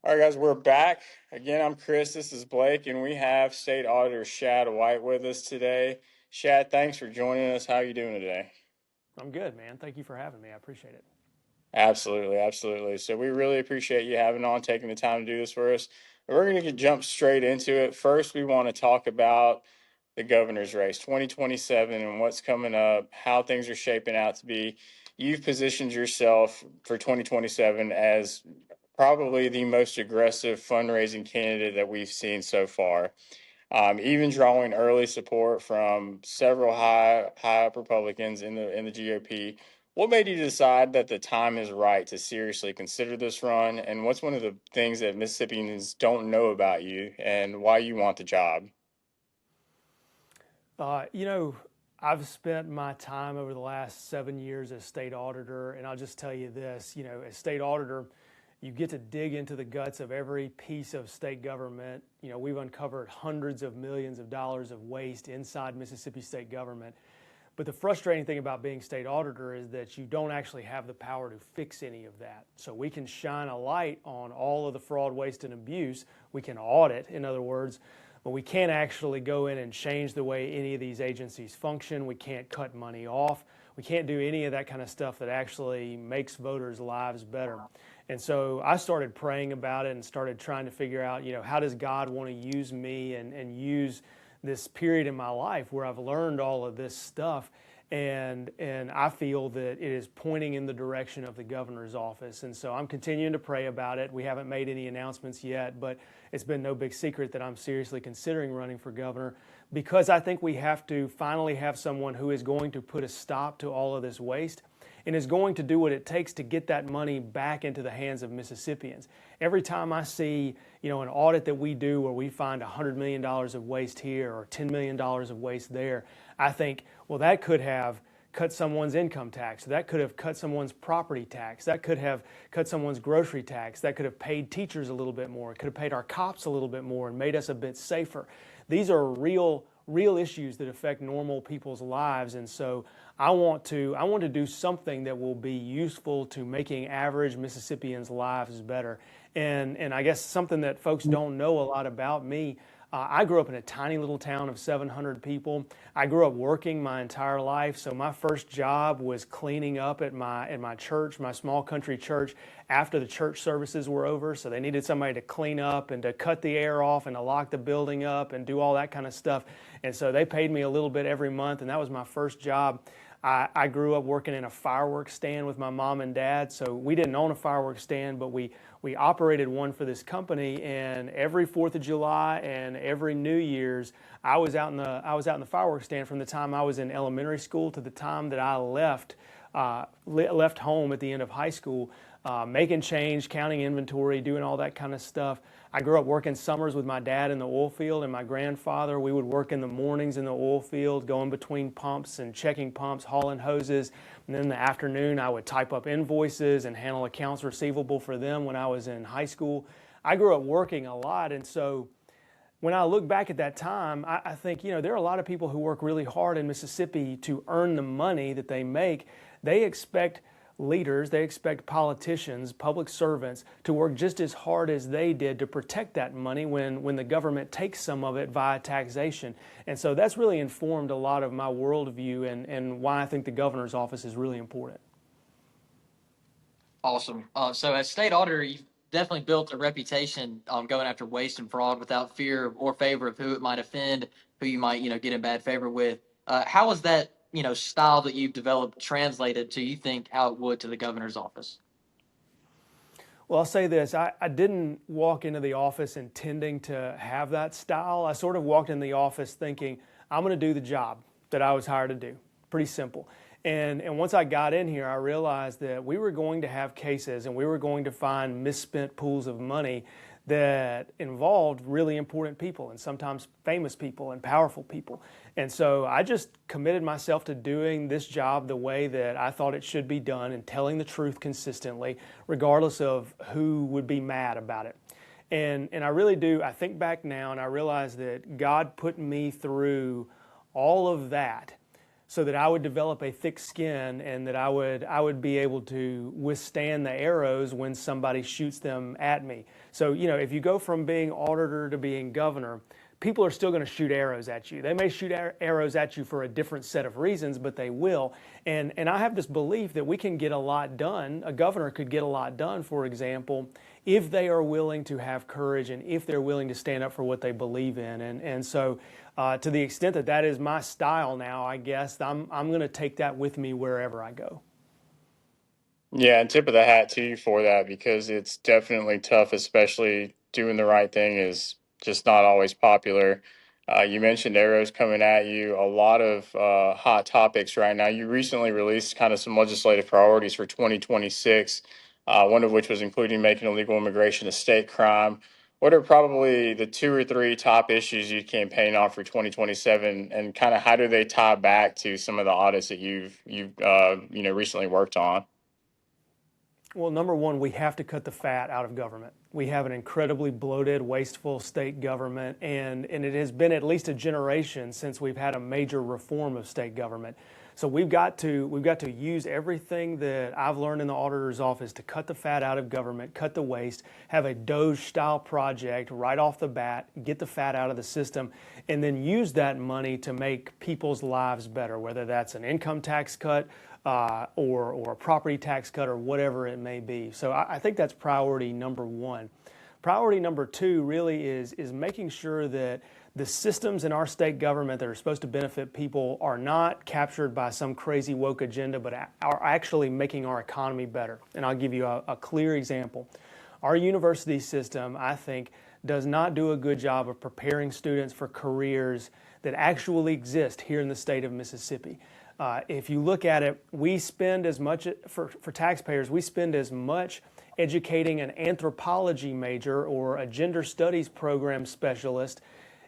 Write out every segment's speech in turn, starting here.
All right, guys, we're back. Again, I'm Chris. This is Blake, and we have State Auditor Shad White with us today. Shad, thanks for joining us. How are you doing today? I'm good, man. Thank you for having me. I appreciate it. Absolutely, absolutely. So we really appreciate you having on, taking the time to do this for us. We're going to jump straight into it. First, we want to talk about the governor's race 2027 and what's coming up, how things are shaping out to be. You've positioned yourself for 2027 as probably the most aggressive fundraising candidate that we've seen so far. Even drawing early support from several high up Republicans in the GOP. What made you decide that the time is right to seriously consider this run? And what's one of the things that Mississippians don't know about you and why you want the job? Uh, you know, I've spent my time over the last 7 years as state auditor, and I'll just tell you this, as state auditor, you get to dig into the guts of every piece of state government. We've uncovered hundreds of millions of dollars of waste inside Mississippi state government. But the frustrating thing about being state auditor is that you don't actually have the power to fix any of that. So we can shine a light on all of the fraud, waste, and abuse. We can audit, in other words, but we can't actually go in and change the way any of these agencies function. We can't cut money off. We can't do any of that kind of stuff that actually makes voters' lives better. And so I started praying about it and started trying to figure out, how does God want to use me and use this period in my life where I've learned all of this stuff, and I feel that it is pointing in the direction of the governor's office. And so I'm continuing to pray about it. We haven't made any announcements yet, but it's been no big secret that I'm seriously considering running for governor, because I think we have to finally have someone who is going to put a stop to all of this waste and is going to do what it takes to get that money back into the hands of Mississippians. Every time I see, an audit that we do where we find $100 million of waste here or $10 million of waste there, I think, well, that could have cut someone's income tax. That could have cut someone's property tax. That could have cut someone's grocery tax. That could have paid teachers a little bit more. It could have paid our cops a little bit more and made us a bit safer. These are real issues that affect normal people's lives. And so I want to do something that will be useful to making average Mississippians' lives better. And I guess something that folks don't know a lot about me, I grew up in a tiny little town of 700 people. I grew up working my entire life, so my first job was cleaning up at my church, my small country church, after the church services were over. So they needed somebody to clean up and to cut the air off and to lock the building up and do all that kind of stuff. And so they paid me a little bit every month, and that was my first job. I grew up working in a fireworks stand with my mom and dad. So we didn't own a fireworks stand, but we operated one for this company. And every 4th of July and every New Year's, I was out in the fireworks stand from the time I was in elementary school to the time that I left home at the end of high school, making change, counting inventory, doing all that kind of stuff. I grew up working summers with my dad in the oil field and my grandfather. We would work in the mornings in the oil field, going between pumps and checking pumps, hauling hoses. And then in the afternoon, I would type up invoices and handle accounts receivable for them when I was in high school. I grew up working a lot, and so when I look back at that time, I think, there are a lot of people who work really hard in Mississippi to earn the money that they make. They expect leaders, they expect politicians, public servants to work just as hard as they did to protect that money when the government takes some of it via taxation. And so that's really informed a lot of my worldview and why I think the governor's office is really important. Awesome. So as state auditor, you've definitely built a reputation going after waste and fraud without fear or favor of who it might offend, who you might, get in bad favor with. How is that, style that you've developed translated to, you think, how it would to the governor's office? Well, I'll say this. I didn't walk into the office intending to have that style. I sort of walked in the office thinking, I'm going to do the job that I was hired to do. Pretty simple. And once I got in here, I realized that we were going to have cases and we were going to find misspent pools of money that involved really important people and sometimes famous people and powerful people. And so I just committed myself to doing this job the way that I thought it should be done and telling the truth consistently, regardless of who would be mad about it. And I really do. I think back now and I realize that God put me through all of that so that I would develop a thick skin and that I would be able to withstand the arrows when somebody shoots them at me. So, if you go from being auditor to being governor, people are still going to shoot arrows at you. They may shoot arrows at you for a different set of reasons, but they will. And I have this belief that we can get a lot done. A governor could get a lot done, for example, if they are willing to have courage and if they're willing to stand up for what they believe in. And so to the extent that that is my style now, I guess I'm going to take that with me wherever I go. Yeah, and tip of the hat to you for that because it's definitely tough, especially doing the right thing is just not always popular. You mentioned arrows coming at you, a lot of hot topics right now. You recently released kind of some legislative priorities for 2026, one of which was including making illegal immigration a state crime. What are probably the two or three top issues you campaign on for 2027, and kind of how do they tie back to some of the audits that you've recently worked on? Well, number one, we have to cut the fat out of government. We have an incredibly bloated, wasteful state government, and it has been at least a generation since we've had a major reform of state government. So we've got to use everything that I've learned in the auditor's office to cut the fat out of government, cut the waste, have a Doge-style project right off the bat, get the fat out of the system, and then use that money to make people's lives better, whether that's an income tax cut, or a property tax cut or whatever it may be. So I think that's priority number one. Priority number two really is making sure that the systems in our state government that are supposed to benefit people are not captured by some crazy woke agenda, but are actually making our economy better. And I'll give you a clear example. Our university system, I think, does not do a good job of preparing students for careers that actually exist here in the state of Mississippi. If you look at it, we spend as much, for taxpayers, we spend as much educating an anthropology major or a gender studies program specialist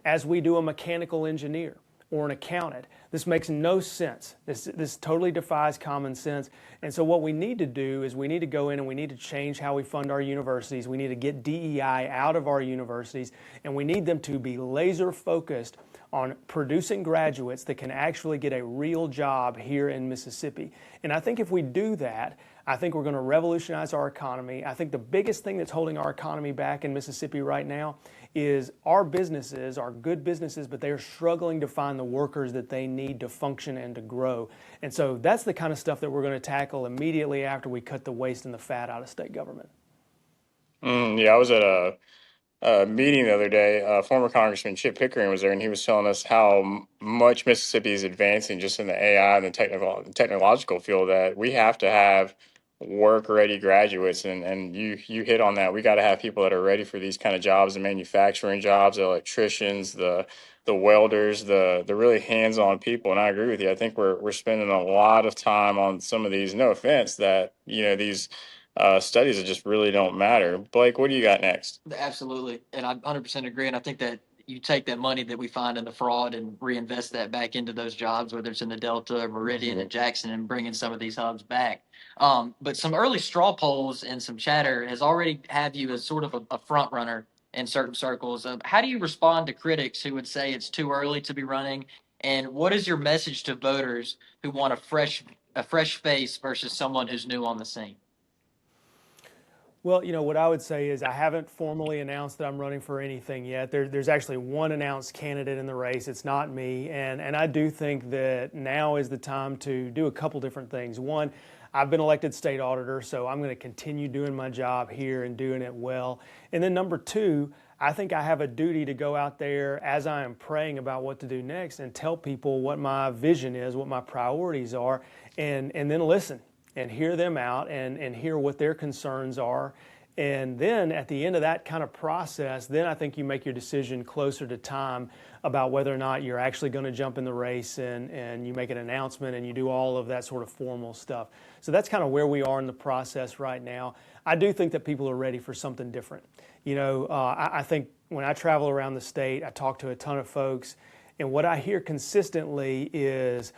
as we do a mechanical engineer or an accountant. This makes no sense. This totally defies common sense. And so what we need to do is we need to go in and we need to change how we fund our universities. We need to get DEI out of our universities, and we need them to be laser focused on producing graduates that can actually get a real job here in Mississippi. And I think if we do that, I think we're going to revolutionize our economy. I think the biggest thing that's holding our economy back in Mississippi right now is our businesses are good businesses, but they are struggling to find the workers that they need to function and to grow. And so that's the kind of stuff that we're going to tackle immediately after we cut the waste and the fat out of state government. Yeah, I was at a meeting the other day. Former Congressman Chip Pickering was there, and he was telling us how much Mississippi is advancing just in the AI and the technological field that we have to have work-ready graduates. And you hit on that. We got to have people that are ready for these kind of jobs, the manufacturing jobs, the electricians, the welders, the really hands-on people. And I agree with you. I think we're spending a lot of time on some of these. No offense, that these studies that just really don't matter. Blake, what do you got next? Absolutely. And I 100% agree. And I think that you take that money that we find in the fraud and reinvest that back into those jobs, whether it's in the Delta or Meridian and Jackson, and bringing some of these hubs back. But some early straw polls and some chatter has already have you as sort of a front runner in certain circles. How do you respond to critics who would say it's too early to be running? And what is your message to voters who want a fresh face versus someone who's new on the scene? Well, what I would say is I haven't formally announced that I'm running for anything yet. There's actually one announced candidate in the race. It's not me. And I do think that now is the time to do a couple different things. One, I've been elected state auditor, so I'm going to continue doing my job here and doing it well. And then number two, I think I have a duty to go out there as I am praying about what to do next and tell people what my vision is, what my priorities are, and then listen and hear them out and hear what their concerns are. And then at the end of that kind of process, then I think you make your decision closer to time about whether or not you're actually going to jump in the race, and you make an announcement and you do all of that sort of formal stuff. So that's kind of where we are in the process right now. I do think that people are ready for something different. I think when I travel around the state, I talk to a ton of folks, and what I hear consistently is,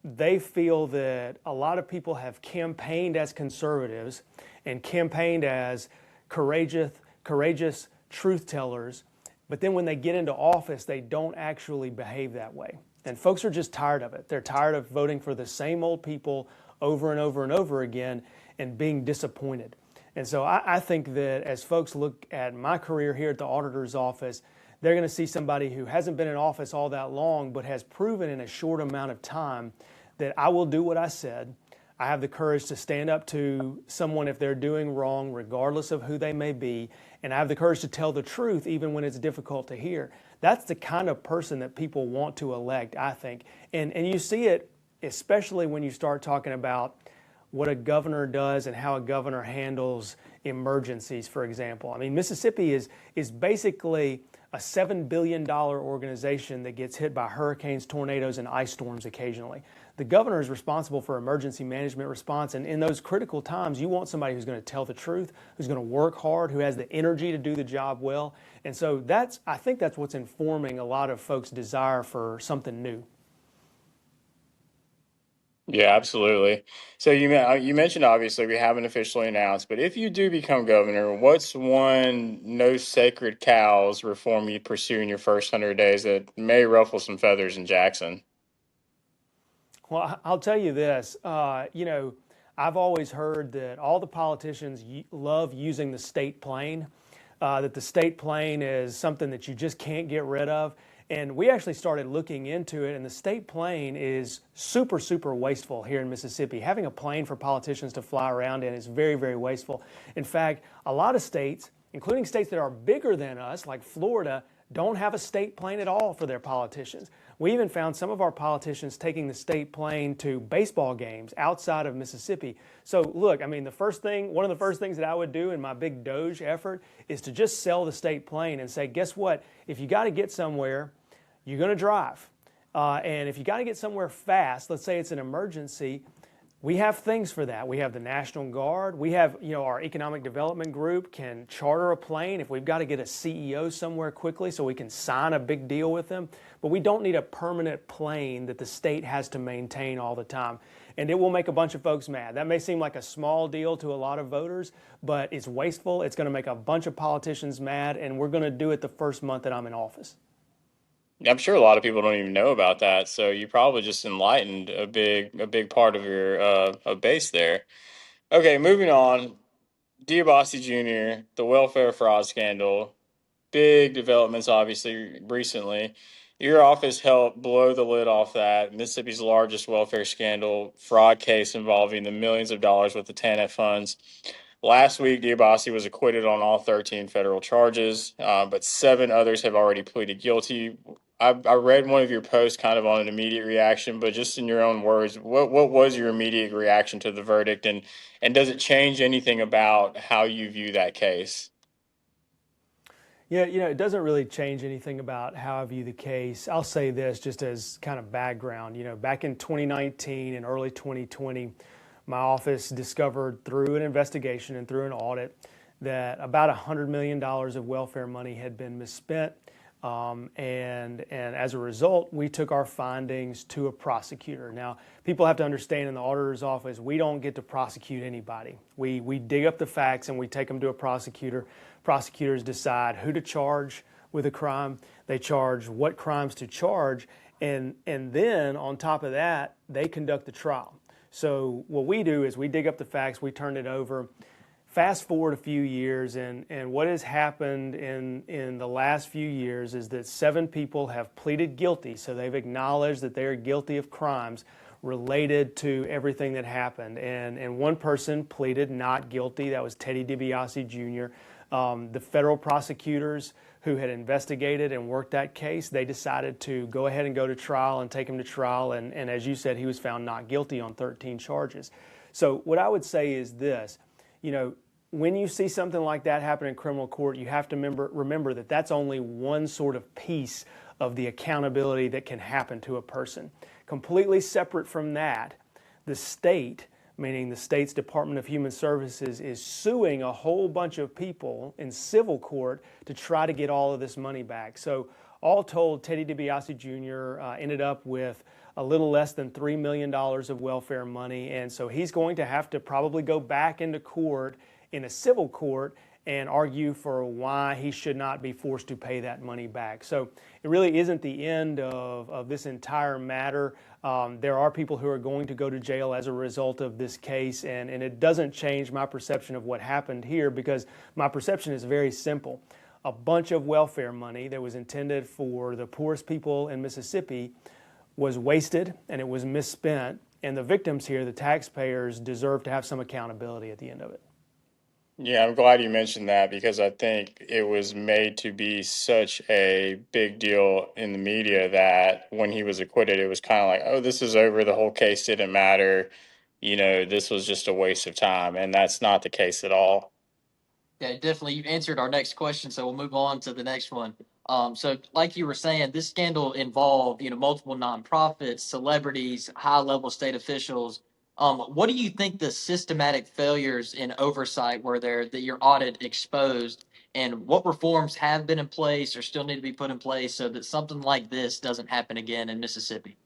they feel that a lot of people have campaigned as conservatives and campaigned as courageous truth tellers, but then when they get into office, they don't actually behave that way. And folks are just tired of it. They're tired of voting for the same old people over and over and over again and being disappointed. And so I think that as folks look at my career here at the auditor's office, they're going to see somebody who hasn't been in office all that long, but has proven in a short amount of time that I will do what I said. I have the courage to stand up to someone if they're doing wrong, regardless of who they may be. And I have the courage to tell the truth even when it's difficult to hear. That's the kind of person that people want to elect, I think. And you see it especially when you start talking about what a governor does and how a governor handles emergencies, for example. I mean, Mississippi is basically a $7 billion organization that gets hit by hurricanes, tornadoes, and ice storms occasionally. The governor is responsible for emergency management response, and in those critical times, you want somebody who's going to tell the truth, who's going to work hard, who has the energy to do the job well. And so I think that's what's informing a lot of folks' desire for something new. Yeah, absolutely. So you mentioned obviously we haven't officially announced, but if you do become governor, what's one no sacred cows reform you pursue in your first 100 days that may ruffle some feathers in Jackson? Well, I'll tell you this. I've always heard that all the politicians love using the state plane, that the state plane is something that you just can't get rid of. And we actually started looking into it, and the state plane is super, super wasteful here in Mississippi. Having a plane for politicians to fly around in is very, very wasteful. In fact, a lot of states, including states that are bigger than us, like Florida, don't have a state plane at all for their politicians. We even found some of our politicians taking the state plane to baseball games outside of Mississippi. So look, I mean, one of the first things that I would do in my big Doge effort is to just sell the state plane and say, guess what? If you got to get somewhere, you're going to drive. And if you got to get somewhere fast, let's say it's an emergency, we have things for that. We have the National Guard. We have, our economic development group can charter a plane if we've got to get a CEO somewhere quickly so we can sign a big deal with them. But we don't need a permanent plane that the state has to maintain all the time. And it will make a bunch of folks mad. That may seem like a small deal to a lot of voters, but it's wasteful. It's going to make a bunch of politicians mad, and we're going to do it the first month that I'm in office. I'm sure a lot of people don't even know about that. So you probably just enlightened a big part of your base there. Okay, moving on. Diabasi Jr., the welfare fraud scandal, big developments obviously recently. Your office helped blow the lid off that Mississippi's largest welfare scandal fraud case involving the millions of dollars with the TANF funds. Last week, Diabasi was acquitted on all 13 federal charges, but 7 others have already pleaded guilty. I read one of your posts kind of on an immediate reaction, but just in your own words, what was your immediate reaction to the verdict, and does it change anything about how you view that case? Yeah, it doesn't really change anything about how I view the case. I'll say this just as kind of background. Back in 2019 and early 2020, my office discovered through an investigation and through an audit that about $100 million of welfare money had been misspent. And as a result, we took our findings to a prosecutor. Now, people have to understand in the auditor's office, we don't get to prosecute anybody. We dig up the facts and we take them to a prosecutor. Prosecutors decide who to charge with a crime. They charge what crimes to charge. And then on top of that, they conduct the trial. So what we do is we dig up the facts, we turn it over. Fast forward a few years, and what has happened in the last few years is that 7 people have pleaded guilty. So they've acknowledged that they are guilty of crimes related to everything that happened. And one person pleaded not guilty. That was Teddy DiBiase Jr. The federal prosecutors who had investigated and worked that case, they decided to go ahead and go to trial and take him to trial. And as you said, he was found not guilty on 13 charges. So what I would say is this. When you see something like that happen in criminal court, you have to remember that that's only one sort of piece of the accountability that can happen to a person. Completely separate from that, the state, meaning the state's Department of Human Services, is suing a whole bunch of people in civil court to try to get all of this money back. So all told, Teddy DiBiase Jr. Ended up with a little less than $3 million of welfare money, and so he's going to have to probably go back into court in a civil court and argue for why he should not be forced to pay that money back. So it really isn't the end of this entire matter. There are people who are going to go to jail as a result of this case, and it doesn't change my perception of what happened here, because my perception is very simple. A bunch of welfare money that was intended for the poorest people in Mississippi was wasted and it was misspent, and the victims here, the taxpayers, deserve to have some accountability at the end of it. Yeah, I'm glad you mentioned that because I think it was made to be such a big deal in the media that when he was acquitted, it was kind of like, oh, this is over. The whole case didn't matter. This was just a waste of time. And that's not the case at all. Yeah, definitely. You've answered our next question, so we'll move on to the next one. So, like you were saying, this scandal involved, multiple nonprofits, celebrities, high-level state officials. What do you think the systematic failures in oversight were there that your audit exposed, and what reforms have been in place or still need to be put in place so that something like this doesn't happen again in Mississippi?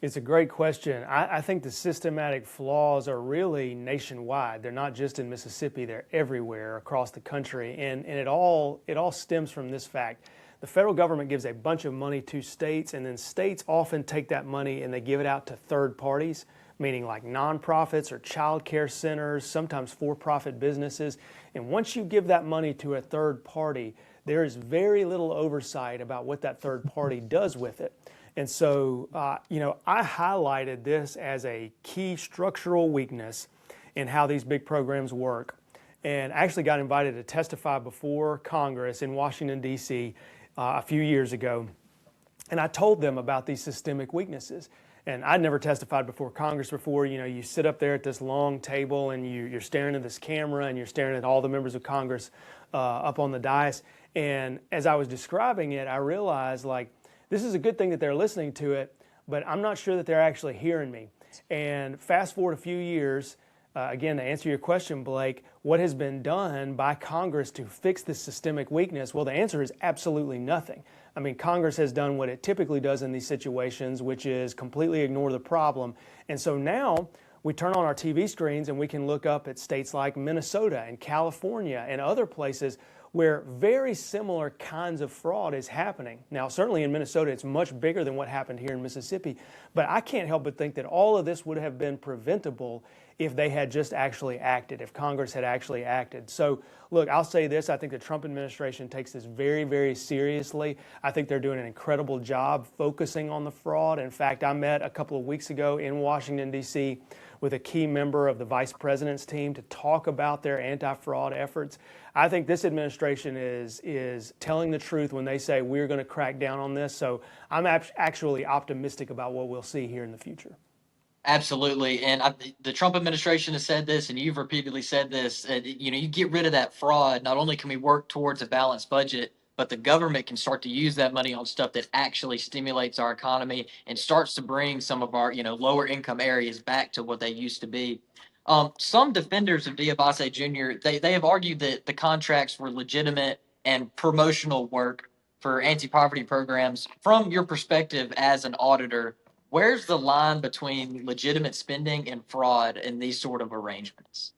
It's a great question. I think the systematic flaws are really nationwide. They're not just in Mississippi, they're everywhere across the country. And it all stems from this fact. The federal government gives a bunch of money to states, and then states often take that money and they give it out to third parties, meaning like nonprofits or child care centers, sometimes for-profit businesses. And once you give that money to a third party, there is very little oversight about what that third party does with it. And so, I highlighted this as a key structural weakness in how these big programs work, and actually got invited to testify before Congress in Washington, D.C. A few years ago. And I told them about these systemic weaknesses. And I'd never testified before Congress before. You sit up there at this long table and you're staring at this camera and you're staring at all the members of Congress up on the dais. And as I was describing it, I realized, like, this is a good thing that they're listening to it, but I'm not sure that they're actually hearing me. And fast forward a few years, again, to answer your question, Blake, what has been done by Congress to fix this systemic weakness? Well, the answer is absolutely nothing. I mean, Congress has done what it typically does in these situations, which is completely ignore the problem. And so now we turn on our TV screens and we can look up at states like Minnesota and California and other places where very similar kinds of fraud is happening. Now, certainly in Minnesota, it's much bigger than what happened here in Mississippi, but I can't help but think that all of this would have been preventable if they had just actually acted, if Congress had actually acted. So, look, I'll say this, I think the Trump administration takes this very, very seriously. I think they're doing an incredible job focusing on the fraud. In fact, I met a couple of weeks ago in Washington, D.C., with a key member of the vice president's team to talk about their anti-fraud efforts. I think this administration is telling the truth when they say we're going to crack down on this. So I'm actually optimistic about what we'll see here in the future. Absolutely, and the Trump administration has said this, and you've repeatedly said this. You get rid of that fraud. Not only can we work towards a balanced budget, but the government can start to use that money on stuff that actually stimulates our economy and starts to bring some of our lower income areas back to what they used to be. Some defenders of Diabase Jr. They have argued that the contracts were legitimate and promotional work for anti-poverty programs. From your perspective as an auditor, where's the line between legitimate spending and fraud in these sort of arrangements?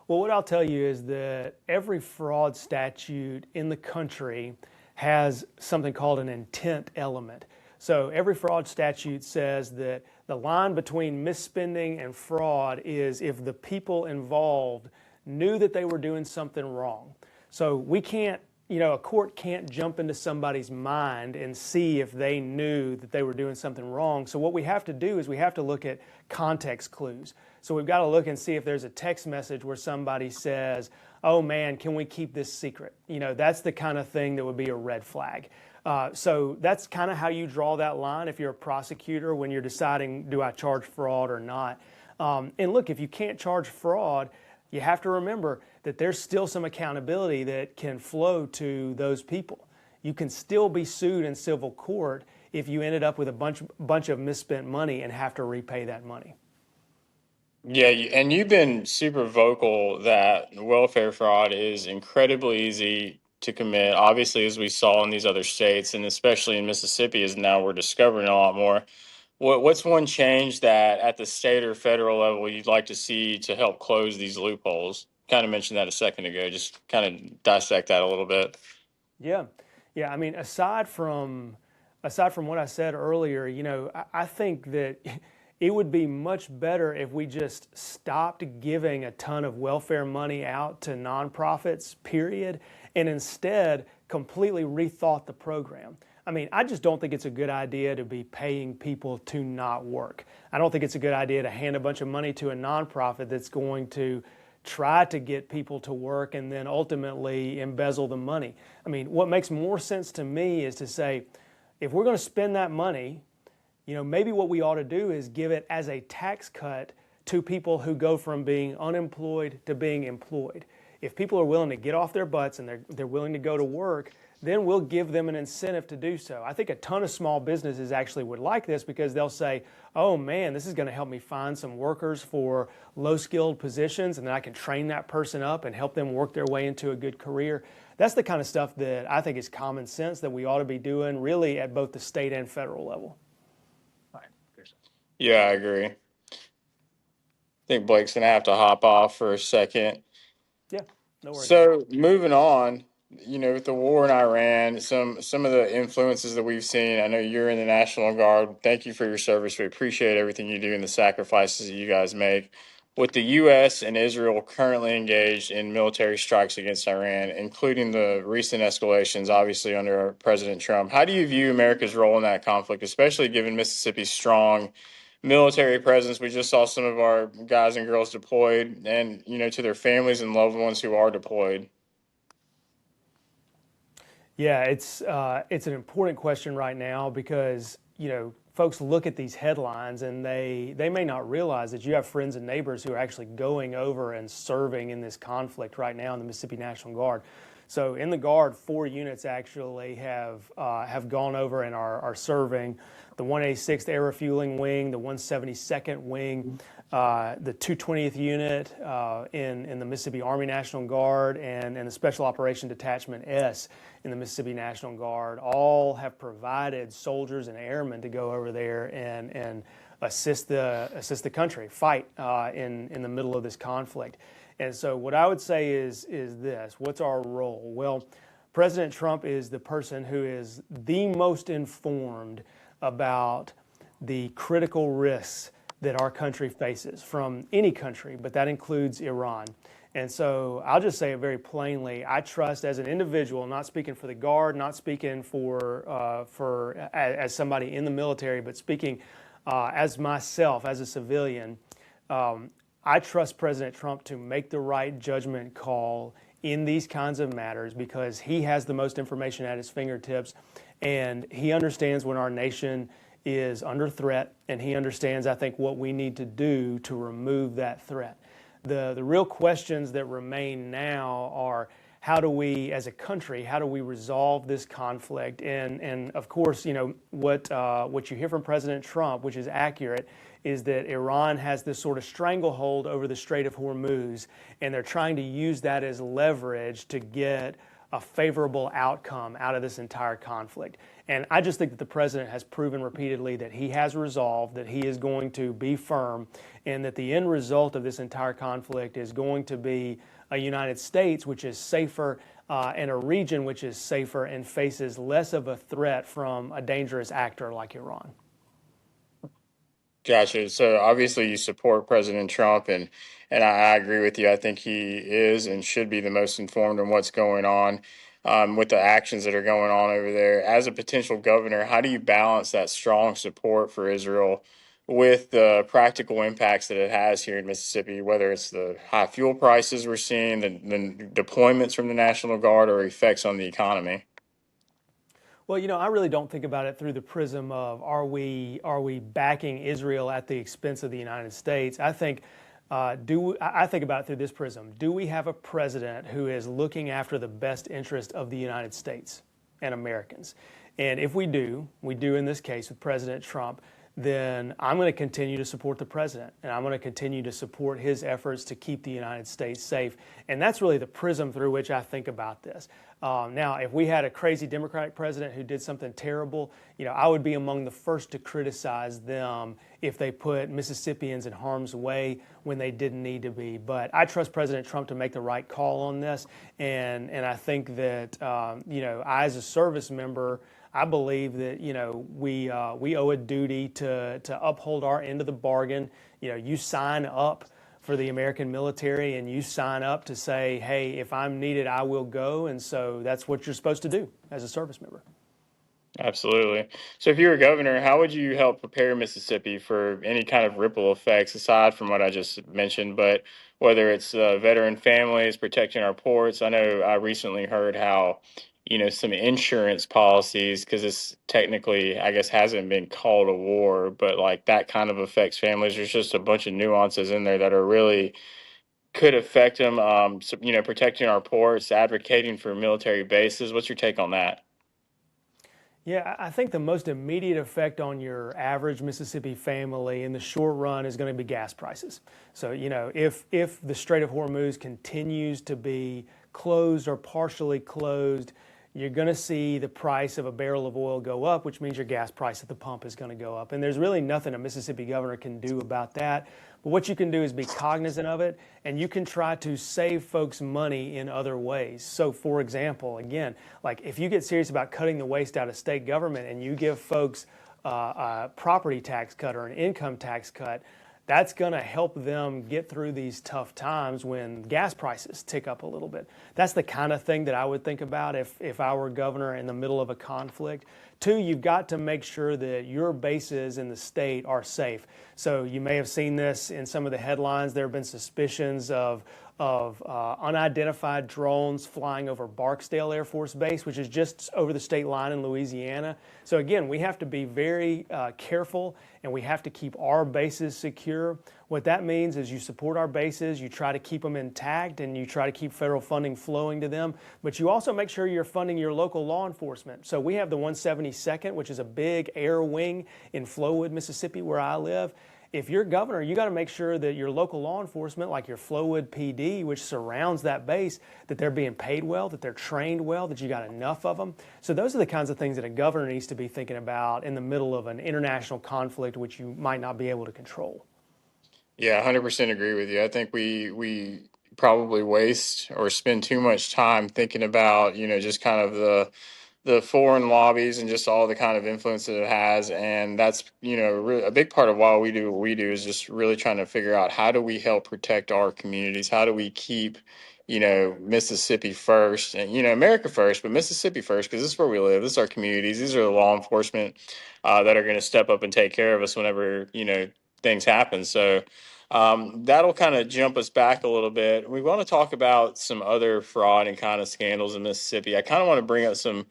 Well, what I'll tell you is that every fraud statute in the country has something called an intent element. So every fraud statute says that the line between misspending and fraud is if the people involved knew that they were doing something wrong. So we can't, a court can't jump into somebody's mind and see if they knew that they were doing something wrong. So what we have to do is we have to look at context clues. So we've got to look and see if there's a text message where somebody says, oh man, can we keep this secret? That's the kind of thing that would be a red flag. So that's kind of how you draw that line if you're a prosecutor when you're deciding, do I charge fraud or not? And look, if you can't charge fraud, you have to remember that there's still some accountability that can flow to those people. You can still be sued in civil court if you ended up with a bunch of misspent money and have to repay that money. Yeah, and you've been super vocal that welfare fraud is incredibly easy to commit. Obviously, as we saw in these other states, and especially in Mississippi, as now we're discovering a lot more. What's one change that at the state or federal level you'd like to see to help close these loopholes? kind of mentioned that a second ago. Just kind of dissect that a little bit. Yeah, yeah. I mean, aside from what I said earlier, I think that it would be much better if we just stopped giving a ton of welfare money out to nonprofits, period, and instead completely rethought the program. I mean, I just don't think it's a good idea to be paying people to not work. I don't think it's a good idea to hand a bunch of money to a nonprofit that's going to try to get people to work and then ultimately embezzle the money. I mean, what makes more sense to me is to say, if we're going to spend that money, maybe what we ought to do is give it as a tax cut to people who go from being unemployed to being employed. If people are willing to get off their butts and they're willing to go to work, then we'll give them an incentive to do so. I think a ton of small businesses actually would like this because they'll say, oh man, this is going to help me find some workers for low-skilled positions, and then I can train that person up and help them work their way into a good career. That's the kind of stuff that I think is common sense that we ought to be doing really at both the state and federal level. Yeah, I agree. I think Blake's going to have to hop off for a second. Yeah, no worries. So moving on, with the war in Iran, some of the influences that we've seen. I know you're in the National Guard. Thank you for your service. We appreciate everything you do and the sacrifices that you guys make. With the U.S. and Israel currently engaged in military strikes against Iran, including the recent escalations, obviously under President Trump, how do you view America's role in that conflict, especially given Mississippi's strong military presence? We just saw some of our guys and girls deployed, and to their families and loved ones who are deployed. Yeah, it's an important question right now because folks look at these headlines and they may not realize that you have friends and neighbors who are actually going over and serving in this conflict right now in the Mississippi National Guard. So in the Guard, 4 units actually have gone over and are serving: the 186th Air Refueling Wing, the 172nd Wing, the 220th Unit in the Mississippi Army National Guard, and the Special Operation Detachment S in the Mississippi National Guard. All have provided soldiers and airmen to go over there and assist the country fight in the middle of this conflict. And so what I would say is this: what's our role? Well, President Trump is the person who is the most informed about the critical risks that our country faces from any country, but that includes Iran. And so I'll just say it very plainly. I trust, as an individual, not speaking for the Guard, not speaking as somebody in the military, but speaking as myself, as a civilian, I trust President Trump to make the right judgment call in these kinds of matters because he has the most information at his fingertips, and he understands when our nation is under threat, and he understands, I think, what we need to do to remove that threat. The real questions that remain now are, how do we, as a country, how do we resolve this conflict? And of course, what you hear from President Trump, which is accurate, is that Iran has this sort of stranglehold over the Strait of Hormuz, and they're trying to use that as leverage to get a favorable outcome out of this entire conflict. And I just think that the president has proven repeatedly that he has resolve, that he is going to be firm, and that the end result of this entire conflict is going to be a United States which is safer and a region which is safer and faces less of a threat from a dangerous actor like Iran. Gotcha. So obviously you support President Trump, and I agree with you. I think he is and should be the most informed on what's going on with the actions that are going on over there. As a potential governor, how do you balance that strong support for Israel with the practical impacts that it has here in Mississippi, whether it's the high fuel prices we're seeing, the deployments from the National Guard, or effects on the economy? Well, I really don't think about it through the prism of are we backing Israel at the expense of the United States. I think I think about it through this prism. Do we have a president who is looking after the best interest of the United States and Americans? And if we do in this case with President Trump, then I'm going to continue to support the president, and I'm going to continue to support his efforts to keep the United States safe. And that's really the prism through which I think about this. Now, if we had a crazy Democratic president who did something terrible, I would be among the first to criticize them if they put Mississippians in harm's way when they didn't need to be. But I trust President Trump to make the right call on this, and I think that I, as a service member, I believe that we owe a duty to uphold our end of the bargain. You sign up for the American military, and you sign up to say, hey, if I'm needed, I will go. And so that's what you're supposed to do as a service member. Absolutely. So, if you were governor, how would you help prepare Mississippi for any kind of ripple effects aside from what I just mentioned? But whether it's veteran families protecting our ports, I know I recently heard how, some insurance policies, because this technically, I guess, hasn't been called a war, but like that kind of affects families. There's just a bunch of nuances in there that are really could affect them. So, protecting our ports, advocating for military bases. What's your take on that? Yeah, I think the most immediate effect on your average Mississippi family in the short run is going to be gas prices. So, if the Strait of Hormuz continues to be closed or partially closed, you're going to see the price of a barrel of oil go up, which means your gas price at the pump is going to go up. And there's really nothing a Mississippi governor can do about that. But what you can do is be cognizant of it, and you can try to save folks money in other ways. So, for example, again, like if you get serious about cutting the waste out of state government and you give folks a property tax cut or an income tax cut, that's going to help them get through these tough times when gas prices tick up a little bit. That's the kind of thing that I would think about if I were governor in the middle of a conflict. Two, you've got to make sure that your bases in the state are safe. So you may have seen this in some of the headlines. There have been suspicions of unidentified drones flying over Barksdale Air Force Base, which is just over the state line in Louisiana. So again, we have to be very careful, and we have to keep our bases secure. What that means is you support our bases, you try to keep them intact, and you try to keep federal funding flowing to them, but you also make sure you're funding your local law enforcement. So we have the 172nd, which is a big air wing in Flowood, Mississippi, where I live. If you're governor, you got to make sure that your local law enforcement, like your Flowood PD, which surrounds that base, that they're being paid well, that they're trained well, that you got enough of them. So those are the kinds of things that a governor needs to be thinking about in the middle of an international conflict, which you might not be able to control. Yeah, 100% agree with you. I think we probably waste or spend too much time thinking about, just kind of the foreign lobbies and just all the kind of influence that it has. And that's, really a big part of why we do what we do is just really trying to figure out how do we help protect our communities? How do we keep, Mississippi first and, America first, but Mississippi first, because this is where we live. This is our communities. These are the law enforcement that are going to step up and take care of us whenever, things happen. So, that'll kind of jump us back a little bit. We want to talk about some other fraud and kind of scandals in Mississippi. I kind of want to bring up some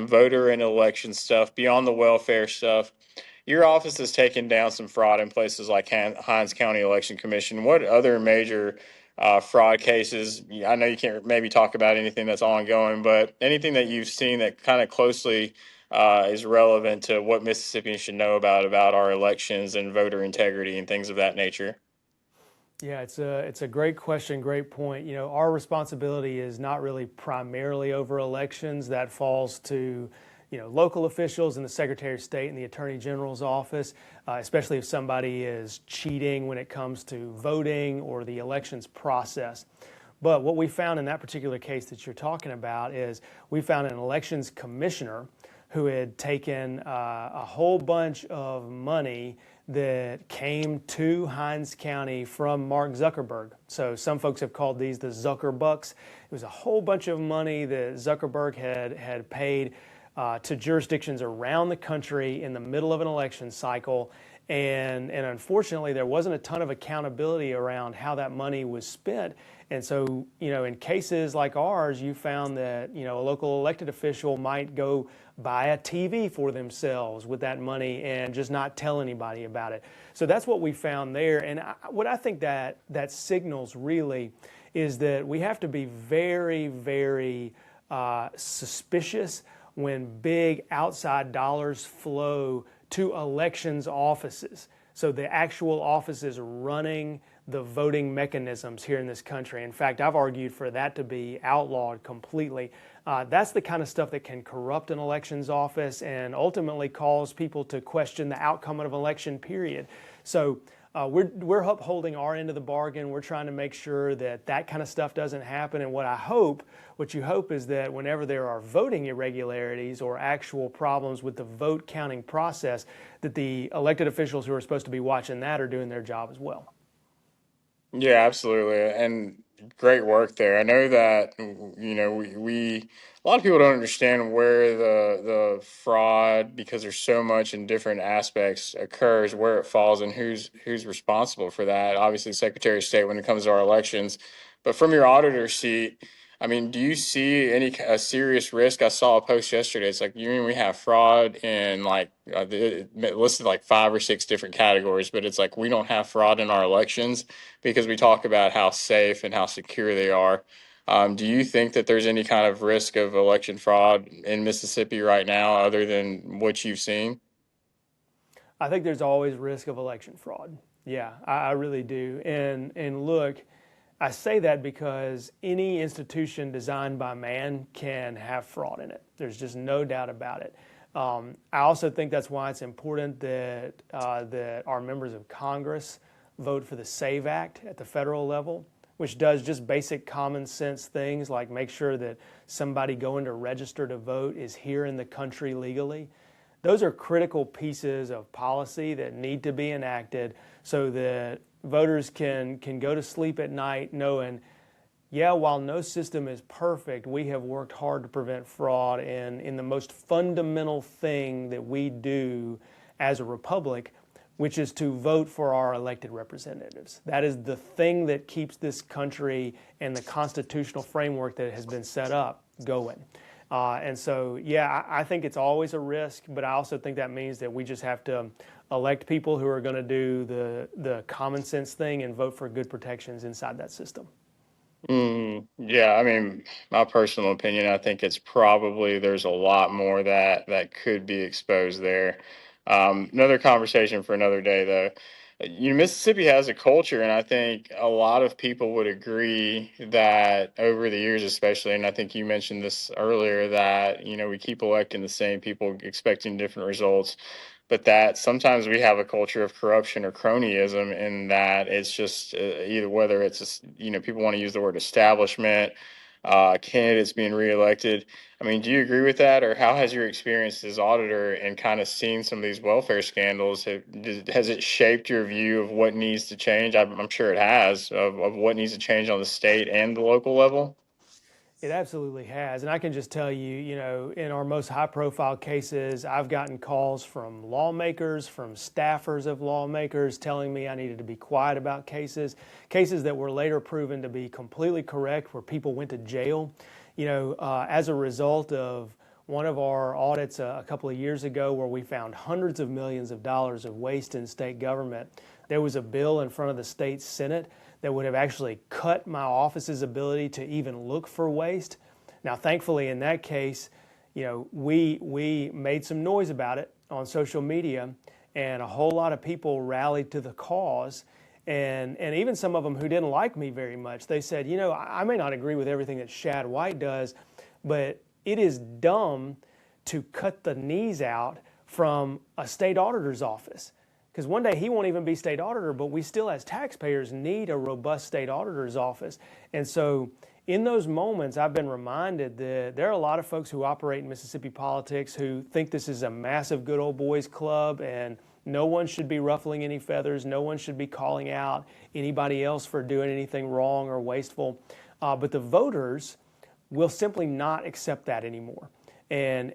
voter and election stuff beyond the welfare stuff. Your office has taken down some fraud in places like Hinds County Election Commission. What other major fraud cases? I know you can't maybe talk about anything that's ongoing, but anything that you've seen that kind of closely is relevant to what Mississippians should know about our elections and voter integrity and things of that nature. Yeah, it's a great question, great point. Our responsibility is not really primarily over elections. That falls to, local officials and the Secretary of State and the Attorney General's office, especially if somebody is cheating when it comes to voting or the elections process. But what we found in that particular case that you're talking about is we found an elections commissioner who had taken a whole bunch of money that came to Hinds County from Mark Zuckerberg. So some folks have called these the Zuckerbucks. It was a whole bunch of money that Zuckerberg had paid to jurisdictions around the country in the middle of an election cycle. And unfortunately, there wasn't a ton of accountability around how that money was spent. And so, in cases like ours, you found that, a local elected official might go buy a TV for themselves with that money and just not tell anybody about it. So that's what we found there. And what I think that signals really is that we have to be very, very suspicious when big outside dollars flow to elections offices. So the actual offices running the voting mechanisms here in this country. In fact, I've argued for that to be outlawed completely. That's the kind of stuff that can corrupt an elections office and ultimately cause people to question the outcome of an election, period. So we're upholding our end of the bargain. We're trying to make sure that that kind of stuff doesn't happen. And what you hope is that whenever there are voting irregularities or actual problems with the vote counting process, that the elected officials who are supposed to be watching that are doing their job as well. Yeah, absolutely. And great work there. I know that, we a lot of people don't understand where the fraud, because there's so much in different aspects occurs, where it falls and who's responsible for that. Obviously, Secretary of State when it comes to our elections. But from your auditor seat, I mean, do you see a serious risk? I saw a post yesterday. It's like we have fraud in like it listed like 5 or 6 different categories, but it's like we don't have fraud in our elections because we talk about how safe and how secure they are. Do you think that there's any kind of risk of election fraud in Mississippi right now, other than what you've seen? I think there's always risk of election fraud. Yeah, I really do. And look, I say that because any institution designed by man can have fraud in it. There's just no doubt about it. I also think that's why it's important that that our members of Congress vote for the SAVE Act at the federal level, which does just basic common sense things like make sure that somebody going to register to vote is here in the country legally. Those are critical pieces of policy that need to be enacted so that voters can go to sleep at night knowing, yeah, while no system is perfect, we have worked hard to prevent fraud. And in the most fundamental thing that we do as a republic, which is to vote for our elected representatives. That is the thing that keeps this country and the constitutional framework that has been set up going. And so, yeah, I think it's always a risk, but I also think that means that we just have to elect people who are going to do the common sense thing and vote for good protections inside that system. Yeah, I mean, my personal opinion, I think it's probably there's a lot more that could be exposed there. Another conversation for another day, though. Mississippi has a culture, and I think a lot of people would agree that over the years, especially, and I think you mentioned this earlier, that we keep electing the same people, expecting different results, but that sometimes we have a culture of corruption or cronyism, in that it's just either whether it's people want to use the word establishment, candidates being reelected. I mean, do you agree with that, or how has your experience as auditor and kind of seeing some of these welfare scandals has it shaped your view of what needs to change? I'm sure it has, of what needs to change on the state and the local level. It absolutely has. And I can just tell you, in our most high profile cases, I've gotten calls from lawmakers, from staffers of lawmakers telling me I needed to be quiet about cases that were later proven to be completely correct, where people went to jail, as a result of one of our audits a couple of years ago where we found hundreds of millions of dollars of waste in state government. There was a bill in front of the state Senate that would have actually cut my office's ability to even look for waste. Now, thankfully, in that case, we made some noise about it on social media, and a whole lot of people rallied to the cause. And even some of them who didn't like me very much, they said, I may not agree with everything that Shad White does, but it is dumb to cut the knees out from a state auditor's office. Because one day he won't even be state auditor, but we still as taxpayers need a robust state auditor's office. And so in those moments, I've been reminded that there are a lot of folks who operate in Mississippi politics who think this is a massive good old boys club and no one should be ruffling any feathers. No one should be calling out anybody else for doing anything wrong or wasteful. But the voters will simply not accept that anymore. And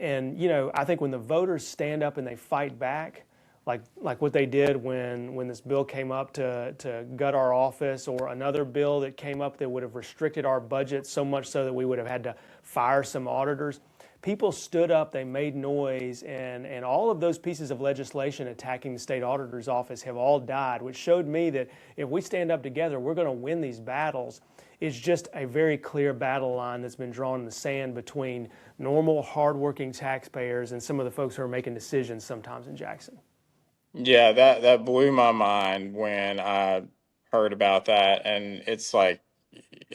I think when the voters stand up and they fight back, like what they did when this bill came up to gut our office, or another bill that came up that would have restricted our budget so much so that we would have had to fire some auditors. People stood up, they made noise, and all of those pieces of legislation attacking the state auditor's office have all died, which showed me that if we stand up together, we're going to win these battles. It's just a very clear battle line that's been drawn in the sand between normal, hardworking taxpayers and some of the folks who are making decisions sometimes in Jackson. Yeah, that blew my mind when I heard about that, and it's like,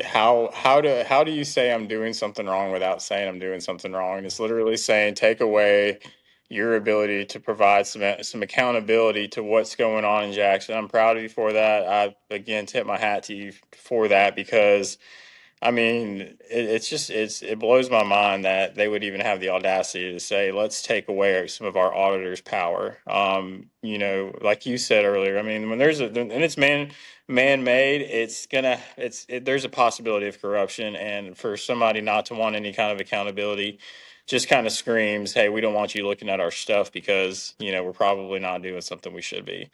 how do you say I'm doing something wrong without saying I'm doing something wrong? And it's literally saying take away your ability to provide some accountability to what's going on in Jackson. I'm proud of you for that. I again tip my hat to you for that, because I mean, it's just it blows my mind that they would even have the audacity to say, "Let's take away some of our auditors' power." Like you said earlier, I mean, when and it's man made, there's a possibility of corruption, and for somebody not to want any kind of accountability, just kind of screams, "Hey, we don't want you looking at our stuff because we're probably not doing something we should be."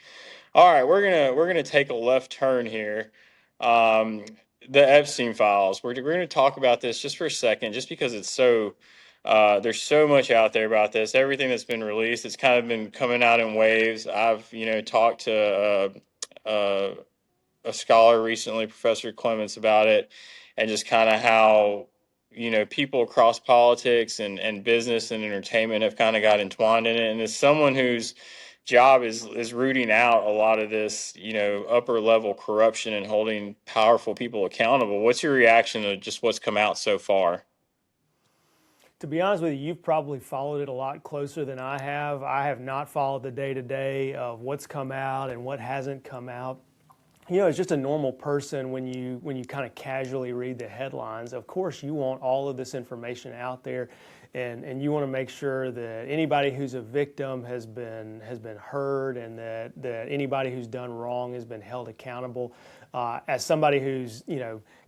All right, we're gonna take a left turn here. Um, the Epstein files. We're gonna talk about this just for a second, just because it's so. There's so much out there about this. Everything that's been released, it's kind of been coming out in waves. I've talked to a scholar recently, Professor Clements, about it, and just kind of how people across politics and business and entertainment have kind of got entwined in it. And as someone whose job is rooting out a lot of this, upper level corruption and holding powerful people accountable, what's your reaction to just what's come out so far? To be honest with you, you've probably followed it a lot closer than I have. I have not followed the day to day of what's come out and what hasn't come out. As just a normal person, when you kind of casually read the headlines, of course you want all of this information out there, and you want to make sure that anybody who's a victim has been heard, and that anybody who's done wrong has been held accountable. As somebody who's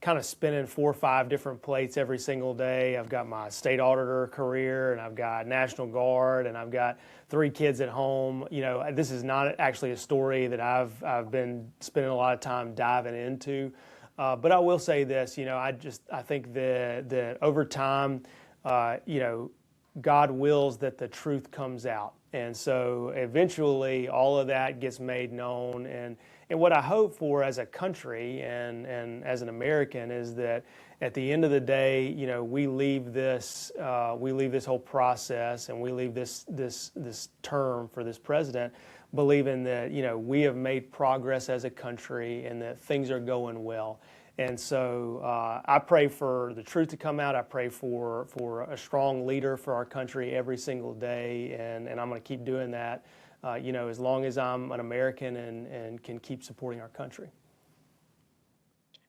kind of spinning 4 or 5 different plates every single day, I've got my state auditor career, and I've got National Guard, and I've got 3 kids at home. This is not actually a story that I've been spending a lot of time diving into. But I will say this, I think that over time, God wills that the truth comes out. And so eventually all of that gets made known. And what I hope for as a country and as an American is that at the end of the day, we leave this whole process, and we leave this term for this president believing that we have made progress as a country and that things are going well. And so I pray for the truth to come out. I pray for a strong leader for our country every single day, and I'm going to keep doing that, as long as I'm an American and can keep supporting our country.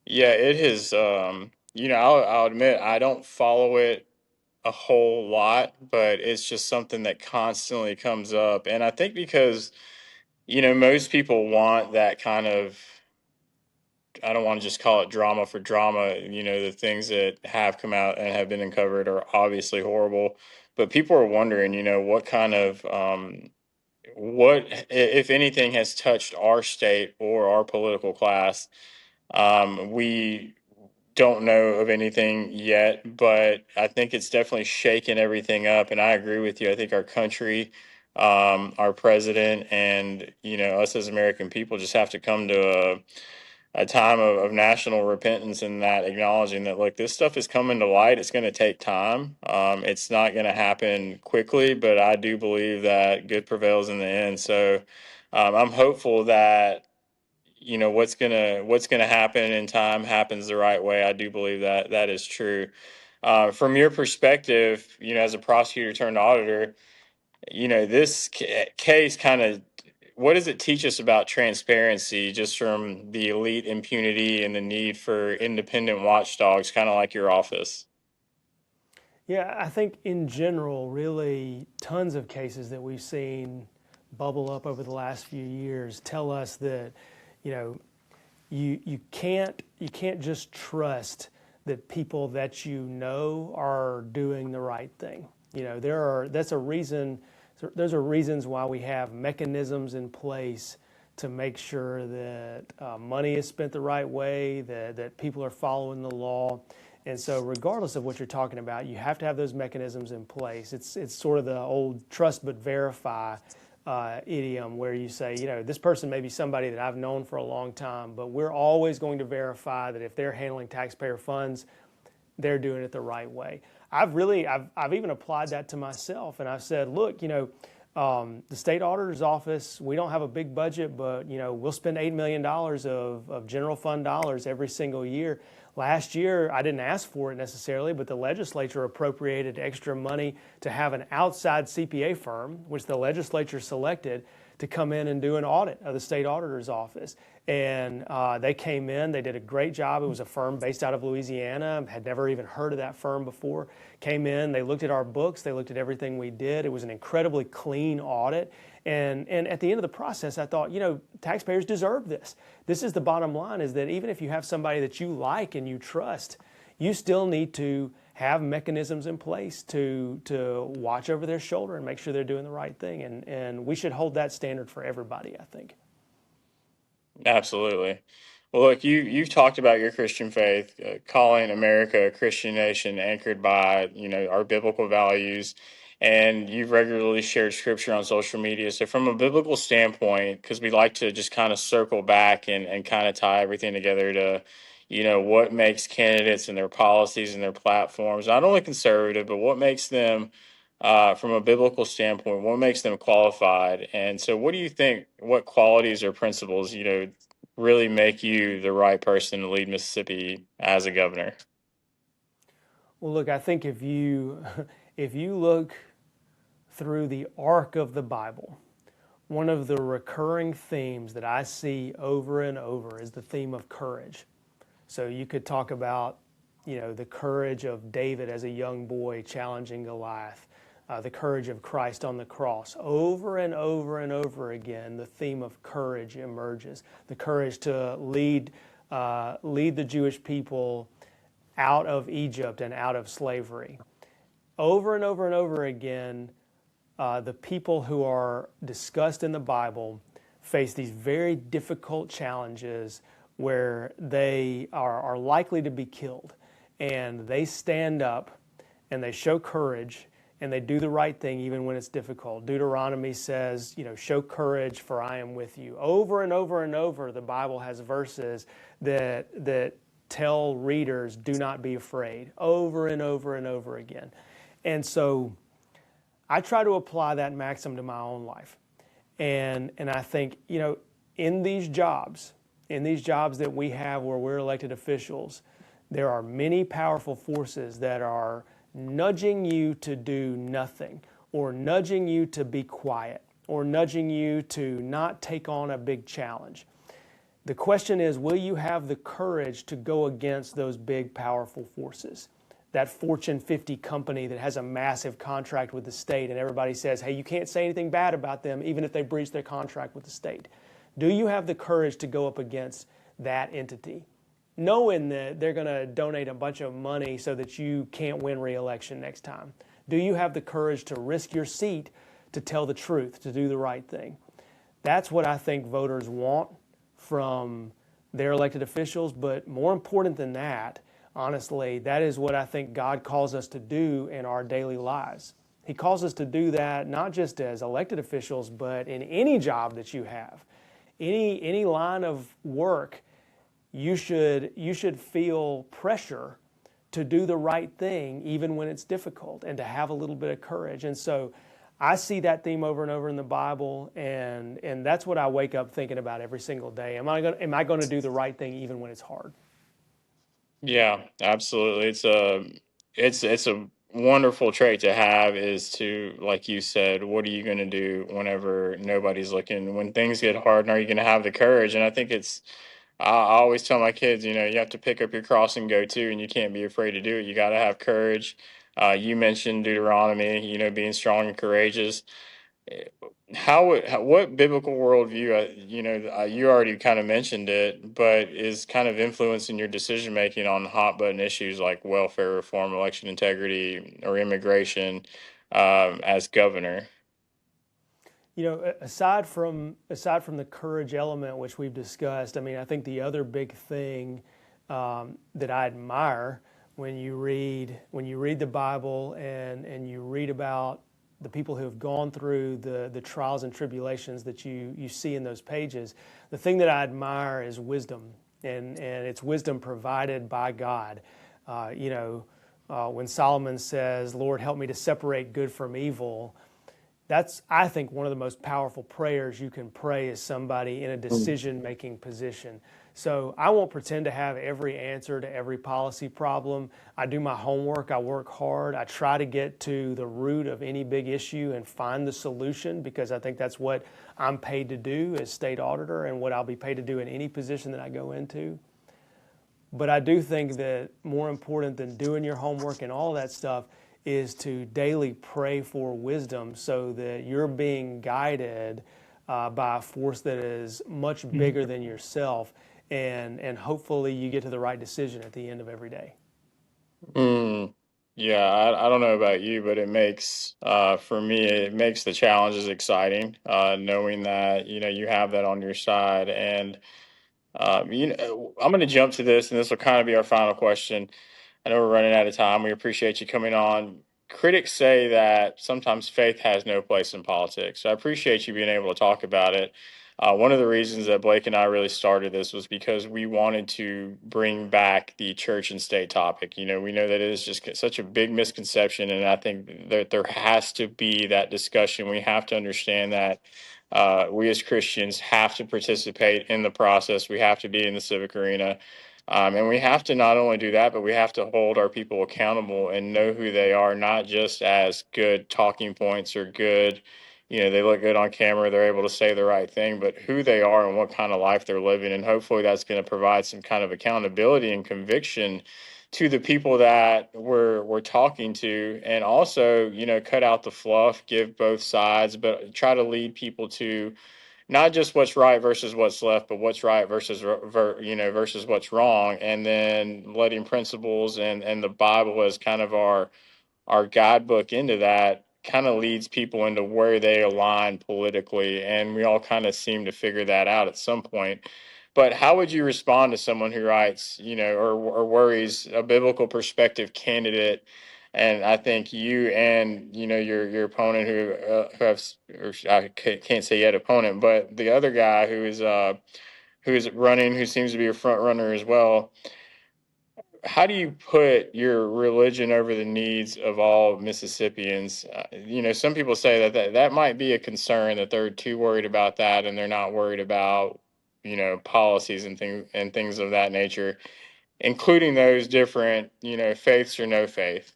Yeah, it has. I'll admit I don't follow it a whole lot, but it's just something that constantly comes up, and I think because most people want that kind of, I don't want to just call it drama for drama. The things that have come out and have been uncovered are obviously horrible, but people are wondering, what kind of, if anything, has touched our state or our political class. We don't know of anything yet, but I think it's definitely shaken everything up. And I agree with you. I think our country, our president, and us as American people just have to come to a time of national repentance, and that acknowledging that, look, this stuff is coming to light. It's going to take time. It's not going to happen quickly, but I do believe that good prevails in the end. So I'm hopeful that what's gonna happen in time happens the right way. I do believe that that is true. From your perspective, as a prosecutor turned auditor, this case kind of, what does it teach us about transparency, just from the elite impunity and the need for independent watchdogs, kind of like your office? Yeah, I think in general, really, tons of cases that we've seen bubble up over the last few years tell us that, you know, you can't just trust that people that are doing the right thing. Those are reasons why we have mechanisms in place to make sure that money is spent the right way, that people are following the law. And so regardless of what you're talking about, you have to have those mechanisms in place. It's sort of the old trust but verify idiom, where you say, this person may be somebody that I've known for a long time, but we're always going to verify that if they're handling taxpayer funds, they're doing it the right way. I've even applied that to myself, and I've said, look, The state auditor's office, we don't have a big budget, but we'll spend $8 million of general fund dollars every single year. Last year, I didn't ask for it necessarily, but the legislature appropriated extra money to have an outside CPA firm, which the legislature selected, to come in and do an audit of the state auditor's office. And they came in, they did a great job. It was a firm based out of Louisiana, had never even heard of that firm before. Came in, they looked at our books, they looked at everything we did. It was an incredibly clean audit. And at the end of the process, I thought, taxpayers deserve this. This is the bottom line, is that even if you have somebody that you like and you trust, you still need to have mechanisms in place to watch over their shoulder and make sure they're doing the right thing. And we should hold that standard for everybody, I think. Absolutely. Well, look, you've talked about your Christian faith, calling America a Christian nation anchored by our biblical values, and you've regularly shared scripture on social media. So, from a biblical standpoint, because we like to just kind of circle back and kind of tie everything together to what makes candidates and their policies and their platforms not only conservative, but what makes them from a biblical standpoint, what makes them qualified? And so, what do you think? What qualities or principles, really make you the right person to lead Mississippi as a governor? Well, look, I think if you if you look through the arc of the Bible, one of the recurring themes that I see over and over is the theme of courage. So you could talk about, the courage of David as a young boy challenging Goliath, the courage of Christ on the cross. Over and over and over again, the theme of courage emerges. The courage to lead the Jewish people out of Egypt and out of slavery. Over and over and over again, the people who are discussed in the Bible face these very difficult challenges where they are likely to be killed. And they stand up and they show courage and they do the right thing even when it's difficult. Deuteronomy says, show courage for I am with you. Over and over and over, the Bible has verses that tell readers, do not be afraid, over and over and over again. And so I try to apply that maxim to my own life. And I think, in these jobs that we have where we're elected officials, there are many powerful forces that are nudging you to do nothing, or nudging you to be quiet, or nudging you to not take on a big challenge. The question is, will you have the courage to go against those big, powerful forces? That Fortune 50 company that has a massive contract with the state and everybody says, hey, you can't say anything bad about them even if they breach their contract with the state. Do you have the courage to go up against that entity, knowing that they're going to donate a bunch of money so that you can't win re-election next time? Do you have the courage to risk your seat to tell the truth, to do the right thing? That's what I think voters want from their elected officials, but more important than that, honestly, that is what I think God calls us to do in our daily lives. He calls us to do that not just as elected officials, but in any job that you have. Any line of work, you should feel pressure to do the right thing even when it's difficult, and to have a little bit of courage. And so I see that theme over and over in the Bible, and that's what I wake up thinking about every single day. Am I going to do the right thing even when it's hard? Yeah, absolutely. It's a wonderful trait to have, is to, like you said, what are you going to do whenever nobody's looking? When things get hard, and are you going to have the courage? And I think I always tell my kids, you have to pick up your cross and go too, and you can't be afraid to do it. You got to have courage. You mentioned Deuteronomy, being strong and courageous. What biblical worldview, you already kind of mentioned it, but is kind of influencing your decision making on hot button issues like welfare reform, election integrity, or immigration, as governor? Aside from the courage element, which we've discussed, I think the other big thing that I admire when you read the Bible and you read about the people who have gone through the trials and tribulations that you see in those pages, the thing that I admire is wisdom, and it's wisdom provided by God. When Solomon says, "Lord, help me to separate good from evil," That's, I think, one of the most powerful prayers you can pray as somebody in a decision-making position. So I won't pretend to have every answer to every policy problem. I do my homework, I work hard, I try to get to the root of any big issue and find the solution, because I think that's what I'm paid to do as state auditor and what I'll be paid to do in any position that I go into. But I do think that more important than doing your homework and all that stuff is to daily pray for wisdom, so that you're being guided by a force that is much bigger than yourself, and hopefully you get to the right decision at the end of every day. Yeah, I don't know about you, but it makes for me it makes the challenges exciting, knowing that you have that on your side. And I'm going to jump to this, and this will kind of be our final question. I know we're running out of time. We appreciate you coming on. Critics say that sometimes faith has no place in politics. So I appreciate you being able to talk about it. One of the reasons that Blake and I really started this was because we wanted to bring back the church and state topic. We know that it is just such a big misconception, and I think that there has to be that discussion. We have to understand that we as Christians have to participate in the process. We have to be in the civic arena. And we have to not only do that, but we have to hold our people accountable and know who they are, not just as good talking points or good, they look good on camera, they're able to say the right thing, but who they are and what kind of life they're living. And hopefully that's going to provide some kind of accountability and conviction to the people that we're talking to. And also, cut out the fluff, give both sides, but try to lead people to not just what's right versus what's left, but what's right versus versus what's wrong, and then letting principles and the Bible as kind of our guidebook into that kind of leads people into where they align politically, and we all kind of seem to figure that out at some point. But how would you respond to someone who writes, or worries a biblical perspective candidate? And I think you and your opponent who have, or I can't say yet opponent, but the other guy who is running, who seems to be a front runner as well. How do you put your religion over the needs of all Mississippians? Some people say that might be a concern, that they're too worried about that and they're not worried about policies and things of that nature, including those different faiths or no faith.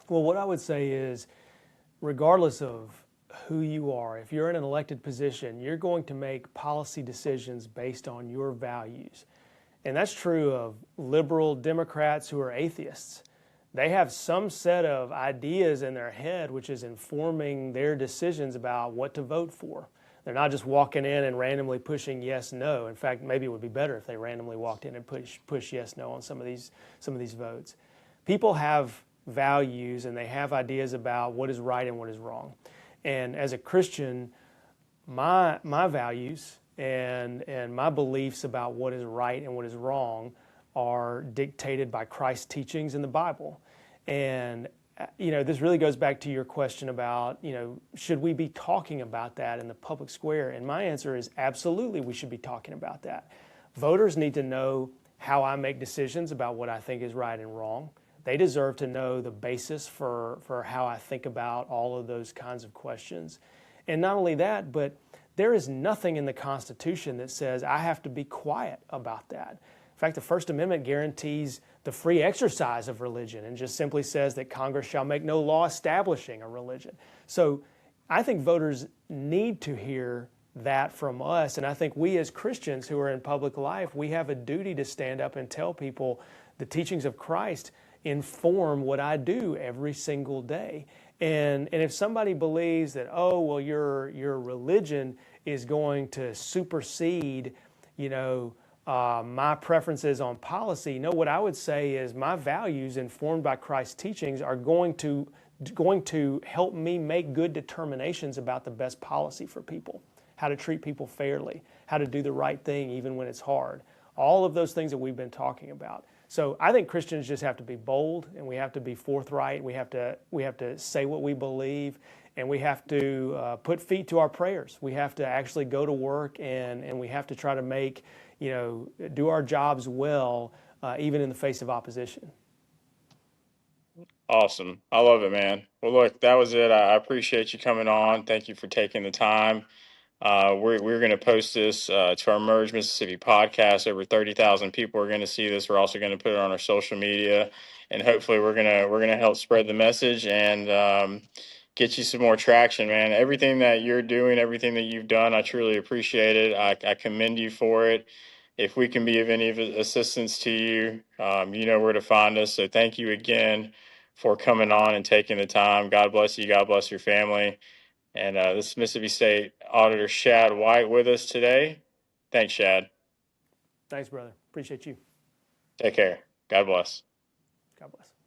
Well, what I would say is, regardless of who you are, if you're in an elected position, you're going to make policy decisions based on your values. And that's true of liberal Democrats who are atheists. They have some set of ideas in their head which is informing their decisions about what to vote for. They're not just walking in and randomly pushing yes, no. In fact, maybe it would be better if they randomly walked in and push yes, no on some of these votes. People have values and they have ideas about what is right and what is wrong. And as a Christian, my values and my beliefs about what is right and what is wrong are dictated by Christ's teachings in the Bible. And this really goes back to your question about, should we be talking about that in the public square? And my answer is absolutely, we should be talking about that. Voters need to know how I make decisions about what I think is right and wrong. They deserve to know the basis for how I think about all of those kinds of questions. And not only that, but there is nothing in the Constitution that says I have to be quiet about that. In fact, the First Amendment guarantees the free exercise of religion and just simply says that Congress shall make no law establishing a religion. So I think voters need to hear that from us. And I think we as Christians who are in public life, we have a duty to stand up and tell people the teachings of Christ inform what I do every single day. And if somebody believes that, oh, well, your religion is going to supersede, my preferences on policy, no, what I would say is my values informed by Christ's teachings are going to help me make good determinations about the best policy for people, how to treat people fairly, how to do the right thing even when it's hard. All of those things that we've been talking about. So I think Christians just have to be bold, and we have to be forthright. We have to say what we believe, and we have to put feet to our prayers. We have to actually go to work, and we have to try to make, do our jobs well, even in the face of opposition. Awesome. I love it, man. Well, look, that was it. I appreciate you coming on. Thank you for taking the time. We're going to post this to our Merge Mississippi podcast. Over 30,000 people are going to see this. We're also going to put it on our social media, and hopefully, we're gonna help spread the message and get you some more traction, man. Everything that you're doing, everything that you've done, I truly appreciate it. I commend you for it. If we can be of any assistance to you, you know where to find us. So thank you again for coming on and taking the time. God bless you. God bless your family. And this is Mississippi State Auditor Shad White with us today. Thanks, Shad. Thanks, brother. Appreciate you. Take care. God bless. God bless.